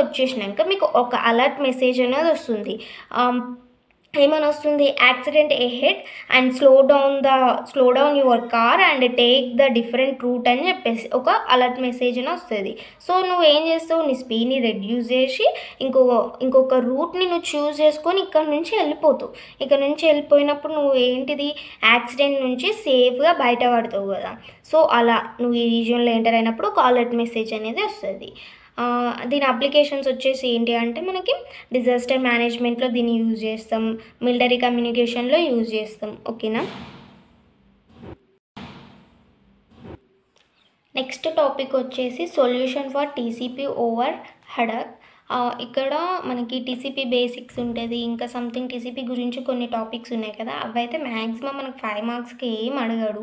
వచ్చేసినాక మీకు ఒక అలర్ట్ మెసేజ్ అనేది వస్తుంది. ఏమని వస్తుంది, accident ahead and slow down your car and take the different route అని చెప్పేసి ఒక అలర్ట్ మెసేజ్ అని వస్తుంది. సో నువ్వు ఏం చేస్తావు, నీ స్పీడ్ని రెడ్యూస్ చేసి ఇంకొక రూట్ని నువ్వు చూస్ చేసుకొని ఇక్కడ నుంచి వెళ్ళిపోతావు. ఇక్కడ నుంచి వెళ్ళిపోయినప్పుడు నువ్వు ఏంటిది, యాక్సిడెంట్ నుంచి సేఫ్గా బయటపడతావు కదా. సో అలా నువ్వు ఈ రీజియన్లో ఎంటర్ అయినప్పుడు ఒక అలర్ట్ మెసేజ్ అనేది వస్తుంది. దీని అప్లికేషన్స్ వచ్చేసి ఏంటి అంటే మనకి డిజాస్టర్ మేనేజ్మెంట్లో దీన్ని యూజ్ చేస్తాం, మిలిటరీ కమ్యూనికేషన్లో యూజ్ చేస్తాం. ఓకేనా. నెక్స్ట్ టాపిక్ వచ్చేసి సొల్యూషన్ ఫర్ టీసీపీ ఓవర్ హడక్. ఇక్కడ మనకి టీసీపీ బేసిక్స్ ఉంటుంది, ఇంకా సంథింగ్ టీసీపీ గురించి కొన్ని టాపిక్స్ ఉన్నాయి కదా, అవైతే మ్యాక్సిమం మనకు 5 మార్క్స్కి ఏం అడగడు.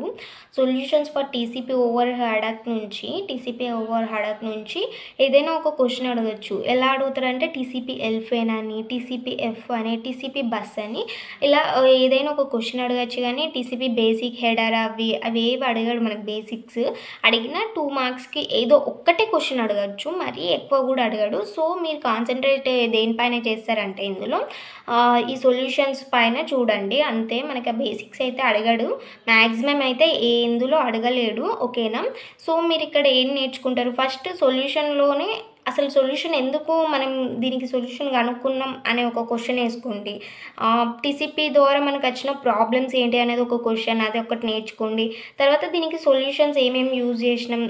సొల్యూషన్స్ ఫర్ టీసీపీ ఓవర్ హడక్ నుంచి ఏదైనా ఒక క్వశ్చన్ అడగచ్చు. ఎలా అడుగుతారంటే టీసీపీ ఎల్ఫెన్ అని, టీసీపీ ఎఫ్ అని, టీసీపీ బస్ అని, ఇలా ఏదైనా ఒక క్వశ్చన్ అడగచ్చు. కానీ టీసీపీ బేసిక్ హెడర్ అవి ఏవి అడగాడు మనకు. బేసిక్స్ అడిగిన 2 మార్క్స్కి ఏదో ఒక్కటే క్వశ్చన్ అడగచ్చు, మరీ ఎక్కువ కూడా అడగడు. సో మీరు కాన్సన్ట్రేట్ దేనిపైన చేస్తారంటే ఇందులో ఈ సొల్యూషన్స్ పైన చూడండి అంతే. మనకి ఆ బేసిక్స్ అయితే అడగడు, మ్యాక్సిమం అయితే ఇందులో అడగలేడు. ఓకేనా? సో మీరు ఇక్కడ ఏం నేర్చుకుంటారు, ఫస్ట్ సొల్యూషన్లోనే అసలు సొల్యూషన్ ఎందుకు మనం దీనికి సొల్యూషన్ కనుక్కున్నాం అనే ఒక క్వశ్చన్ వేసుకోండి. టీసీపీ ద్వారా మనకు వచ్చిన ప్రాబ్లమ్స్ ఏంటి అనేది ఒక క్వశ్చన్, అది ఒకటి నేర్చుకోండి. తర్వాత దీనికి సొల్యూషన్స్ ఏమేమి యూజ్ చేసినాం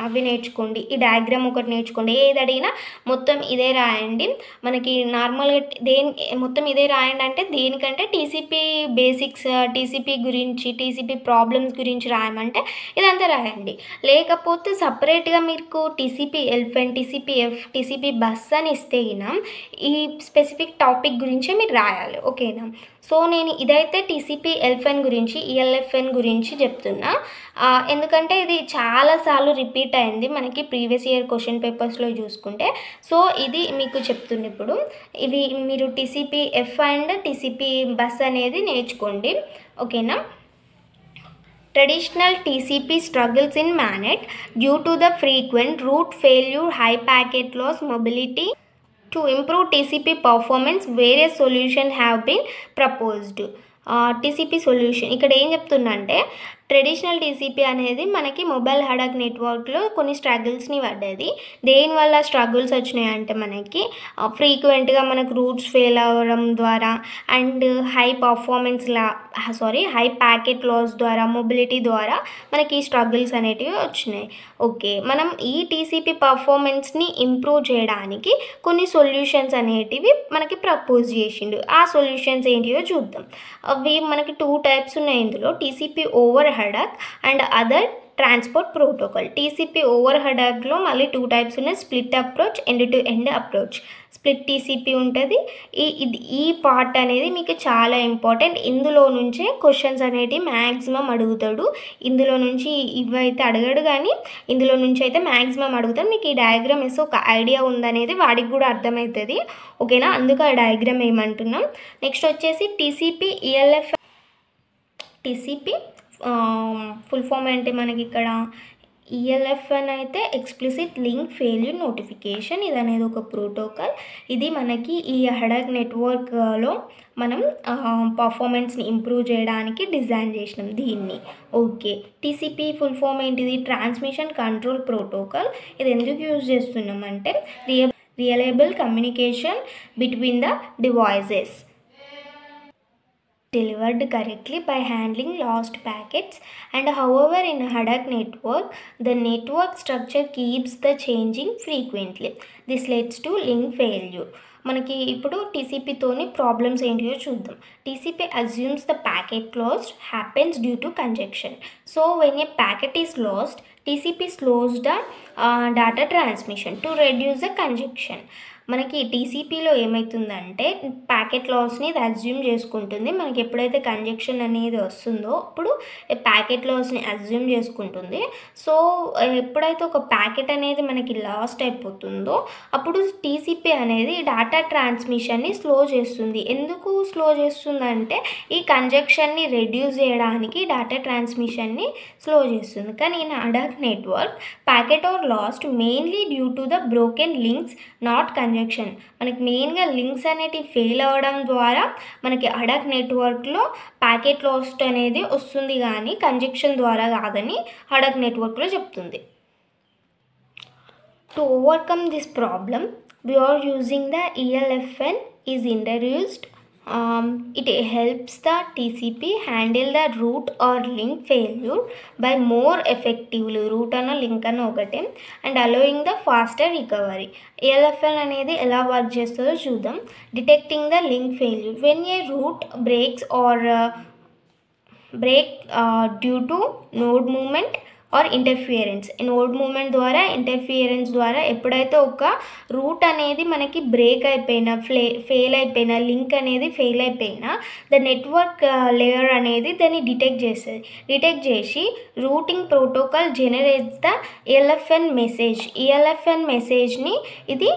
అవి నేర్చుకోండి. ఈ డయాగ్రామ్ ఒకటి నేర్చుకోండి. ఏది అడిగినా మొత్తం ఇదే రాయండి. మనకి నార్మల్గా మొత్తం ఇదే రాయండి అంటే దేనికంటే టీసీపీ బేసిక్స్, టీసీపీ గురించి, టీసీపీ ప్రాబ్లమ్స్ గురించి రాయమంటే ఇదంతా రాయండి. లేకపోతే సపరేట్గా మీకు TCP ELFN, TCP F, TCP bus అని ఇస్తే ఈ స్పెసిఫిక్ టాపిక్ గురించే మీరు రాయాలి. ఓకేనా? సో నేను ఇదైతే టీసీపీ ఎల్ఫెన్ గురించి, ఈఎల్ఎఫ్ఎన్ గురించి చెప్తున్నా. ఎందుకంటే ఇది చాలాసార్లు రిపీట్ అయింది మనకి ప్రీవియస్ ఇయర్ క్వశ్చన్ పేపర్స్లో చూసుకుంటే. సో ఇది మీకు చెప్తుంది. ఇప్పుడు ఇవి మీరు TCP F and TCP bus అనేది నేర్చుకోండి. ఓకేనా? Traditional TCP struggles in MANET due to the frequent route failure, high packet loss, mobility. To improve TCP performance, various solutions have been proposed. TCP solution ఇక్కడ ఏం చెప్తున్నా అంటే traditional TCP అనేది మనకి mobile హడక్ నెట్వర్క్లో కొన్ని స్ట్రగుల్స్ని పడ్డది. దేనివల్ల స్ట్రగుల్స్ వచ్చినాయి అంటే మనకి ఫ్రీక్వెంట్గా మనకు రూట్స్ ఫెయిల్ అవ్వడం ద్వారా అండ్ హై ప్యాకెట్ లాస్ ద్వారా, మొబిలిటీ ద్వారా మనకి ఈ స్ట్రగుల్స్ అనేటివి వచ్చినాయి. ఓకే, మనం ఈ టీసీపీ పర్ఫార్మెన్స్ని ఇంప్రూవ్ చేయడానికి కొన్ని సొల్యూషన్స్ అనేటివి మనకి ప్రపోజ్ చేసిండు. ఆ సొల్యూషన్స్ ఏంటివో చూద్దాం. అవి మనకి 2 టైప్స్ ఉన్నాయి ఇందులో, TCP over ad hoc and other transport protocol. TCP over హడక్లో మళ్ళీ 2 టైప్స్ ఉన్నాయి, split approach, end to end approach. Split TCP ఉంటుంది. ఈ పార్ట్ అనేది మీకు చాలా ఇంపార్టెంట్. ఇందులో నుంచే క్వశ్చన్స్ అనేటివి మ్యాక్సిమం అడుగుతాడు. ఇందులో నుంచి ఇవైతే అడగడు, కానీ ఇందులో నుంచి అయితే మ్యాక్సిమం అడుగుతాడు. మీకు ఈ డయాగ్రామ్ వేస్తే ఒక ఐడియా ఉందనేది వాడికి కూడా అర్థమవుతుంది. ఓకేనా? అందుకు ఆ డయాగ్రామ్ ఏమంటున్నాం. నెక్స్ట్ వచ్చేసి TCP ELF. TCP full form అంటే మనకి ఇక్కడ ఈఎల్ఎఫ్ఎన్ అయితే ఎక్స్ప్లిసిట్ లింక్ ఫెయిల్యూర్ నోటిఫికేషన్. ఇది అనేది ఒక ప్రోటోకాల్. ఇది మనకి ఈ హడక్ నెట్వర్క్లో మనం పర్ఫార్మెన్స్ని ఇంప్రూవ్ చేయడానికి డిజైన్ చేసినాం దీన్ని. ఓకే, టీసీపీ ఫుల్ ఫామ్ ఏంటిది? Transmission control protocol. ఇది ఎందుకు యూజ్ చేస్తున్నాం అంటే reliable communication between the devices delivered correctly by handling lost packets. And however, in a Hadoop network, the network structure keeps the changing frequently. This leads to link failure. మనకి ఇప్పుడు టీసీపీతోని problems ఏంటియో చూద్దాం. TCP assumes the packet last happens due to conjunction. So when a packet is lost, TCP slows the data transmission to reduce the conjunction. మనకి టీసీపీలో ఏమవుతుందంటే packet లాస్ని ఇది assume చేసుకుంటుంది. మనకి ఎప్పుడైతే conjunction అనేది వస్తుందో అప్పుడు ప్యాకెట్ లాస్ని అజ్యూమ్ చేసుకుంటుంది. సో ఎప్పుడైతే ఒక ప్యాకెట్ అనేది మనకి లాస్ట్ అయిపోతుందో అప్పుడు టీసీపీ అనేది డేటా ట్రాన్స్మిషన్ని స్లో చేస్తుంది. ఎందుకు స్లో చేస్తుందంటే ఈ కంజెక్షన్ని రెడ్యూస్ చేయడానికి డేటా ట్రాన్స్మిషన్ని స్లో చేస్తుంది. కానీ in ad hoc network packet are lost mainly due to the broken links, not congestion. మనకి మెయిన్గా లింక్స్ అనేటివి ఫెయిల్ అవ్వడం ద్వారా మనకి హడక్ నెట్వర్క్లో ప్యాకెట్ లాస్ట్ అనేది వస్తుంది, కానీ కంజెక్షన్ ద్వారా కాదని హడక్ నెట్వర్క్లో చెప్తుంది. To overcome this problem we are using the ELFN is introduced. It helps the TCP handle the root or link failure by more effectively, root అన్న లింక్ అన్న ఒకటే, and allowing the faster recovery. ELFN అనేది ఎలా work చేస్తుందో చూద్దాం. Detecting the link failure when a root breaks or break due to node movement or interference. Node movement ద్వారా interference ద్వారా ఎప్పుడైతే ఒక రూట్ అనేది మనకి బ్రేక్ అయిపోయినా ఫెయిల్ అయిపోయినా లింక్ అనేది ఫెయిల్ అయిపోయినా ద నెట్వర్క్ లేయర్ అనేది దాన్ని డిటెక్ట్ చేస్తుంది. డిటెక్ట్ చేసి routing protocol generates the ELFN message. ELFN మెసేజ్ని ఇది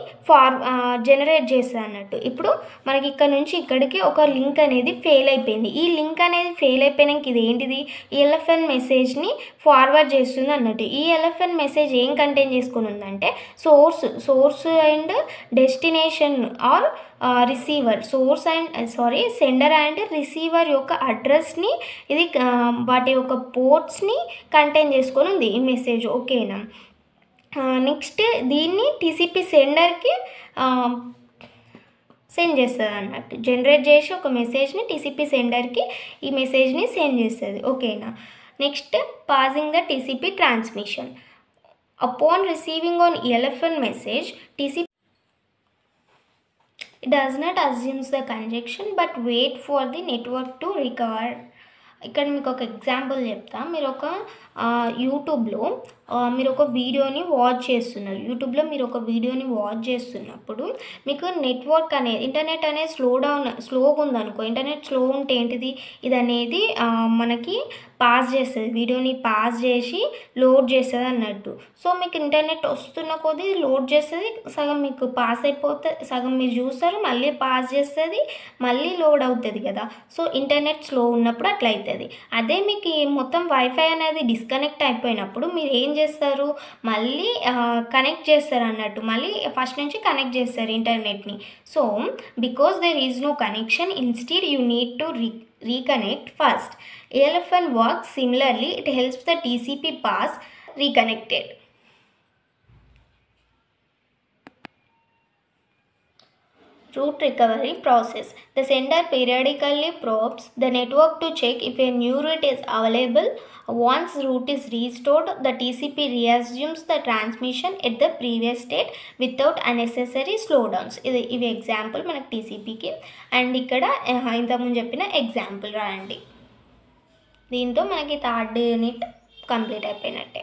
జనరేట్ చేస్తుంది అన్నట్టు. ఇప్పుడు మనకి ఇక్కడ నుంచి ఇక్కడికి ఒక లింక్ అనేది ఫెయిల్ అయిపోయింది. ఈ లింక్ అనేది ఫెయిల్ అయిపోయినాక ఇది ఏంటిది, ELFN మెసేజ్ని ఫార్వర్డ్ చేస్తుంది అన్నట్టు. ఈ ELFN మెసేజ్ ఏం కంటైన్ చేసుకుని ఉందంటే source and destination or receiver, sender and receiver యొక్క అడ్రస్ని ఇది వాటి యొక్క పోర్ట్స్ని కంటైన్ చేసుకొని ఉంది ఈ మెసేజ్. ఓకేనా. నెక్స్ట్ దీన్ని TCP సెండర్కి సెండ్ చేస్తుంది అన్నట్టు. జనరేట్ చేసి ఒక మెసేజ్ని TCP సెండర్కి ఈ మెసేజ్ని సెండ్ చేస్తుంది. ఓకేనా. Next passing the TCP transmission. Upon receiving on ELFN message TCP does not assumes the conjunction but wait for the network to recover. ఇక్కడ మీకు ఒక ఎగ్జాంపుల్ చెప్తా. మీరు ఒక యూట్యూబ్లో మీరు ఒక వీడియోని వాచ్ చేస్తున్నారు. యూట్యూబ్లో మీరు ఒక వీడియోని వాచ్ చేస్తున్నప్పుడు మీకు నెట్వర్క్ అనేది ఇంటర్నెట్ అనేది స్లోగా ఉందనుకో. ఇంటర్నెట్ స్లో ఉంటే ఏంటిది, ఇది అనేది మనకి పాస్ చేస్తుంది, వీడియోని పాస్ చేసి లోడ్ చేస్తుంది అన్నట్టు. సో మీకు ఇంటర్నెట్ వస్తున్న కొద్దీ లోడ్ చేస్తుంది, సగం మీకు పాస్ అయిపోతుంది, సగం మీరు చూస్తారు, మళ్ళీ పాస్ చేస్తుంది, మళ్ళీ లోడ్ అవుతుంది కదా. సో ఇంటర్నెట్ స్లో ఉన్నప్పుడు అట్లా అవుతుంది. అదే మీకు మొత్తం వైఫై అనేది డిస్కనెక్ట్ అయిపోయినప్పుడు మీరు ఏం చేస్తారు, మళ్ళీ కనెక్ట్ చేస్తారు అన్నట్టు, మళ్ళీ ఫస్ట్ నుంచి కనెక్ట్ చేస్తారు ఇంటర్నెట్ని. So because there is no connection, instead you need to reconnect first. ELFN works similarly. It helps the TCP pass reconnected. Route recovery process. The sender periodically probes the network to check if a new route is available. Once route is restored, the TCP reassumes the transmission at the previous state without unnecessary slowdowns. ఇవి example మనకు TCPకి. And ఇక్కడ ఇంతకుముందు చెప్పిన example రాయండి. దీంతో మనకి third unit complete అయిపోయినట్టే.